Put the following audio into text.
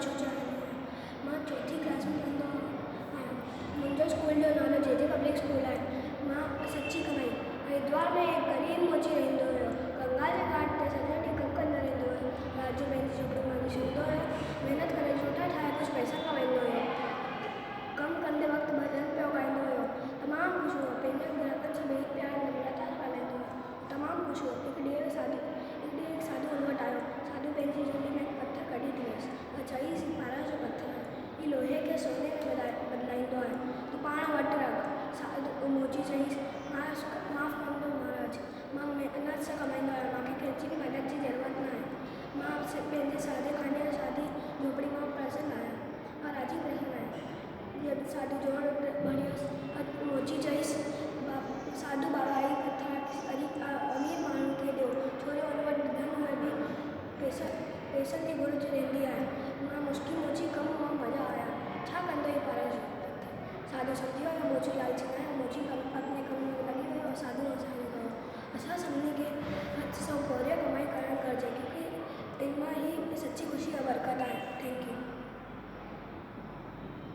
छूचा मां चौथी क्लास में पढ़ंदो आहियां। मुंहिंजो स्कूल जो नालो जे पब्लिक स्कूल आहे। मां सची कमाई हरिद्वार में हिकु ग़रीब मोची रहंदो हुयो। गंगा जे घाट ते सॼो ॾींहुं कमु कंदो रहंदो हुयो। राजू पंहिंजी छोकिरी मां सुम्हंदो हुयो, महिनत करे झूठा ठाहे कुझु पैसा कमाईंदो हुयो। कमु कंदे वक़्तु भॼन पियो ॻाईंदो हुयो। तमामु ख़ुशि हुओ। पंहिंजे ग्राहकनि सां ॿेड़ी प्यार नम्रता सां ॻाल्हाईंदो हुयो। तमामु ख़ुशि हुओ। हिकु ॾींहुं हिकु साधू हुन वटि आयो। साधू पंहिंजी झोली में हिकु पथर कढी ॾिनसि ऐं चईसि, महाराज जो पथर आहे, हीउ लोहे खे सोने में बदिलाईंदो आहे, तूं पाण वटि रख। साधू मोची चईसि, माफ़ कंदो महाराज, मां महिनत सां कमाईंदो आहियां, मूंखे कंहिंजी बि मदद जी ज़रूरत न आहे। मां पंहिंजे सादे खाने ऐं सादी झोपड़ी मां प्रसन्न आहियां, मां राजी प्रसन्न आहियां। जॾहिं साधू जोड़ भरियोसि, मोची चईसि, साधू बाबा हीउ पथर अमीर माण्हुनि खे ॾियो, छो जो हुन वटि धन में बि पैसनि जी घुर्ज रहंदी आहे। मां मुश्किल मोची कमु मां मज़ा आया, छा कंदो ई पर साधू सम्झी वियो। मोची लालची न आहे। मोची अपने कम में लॻी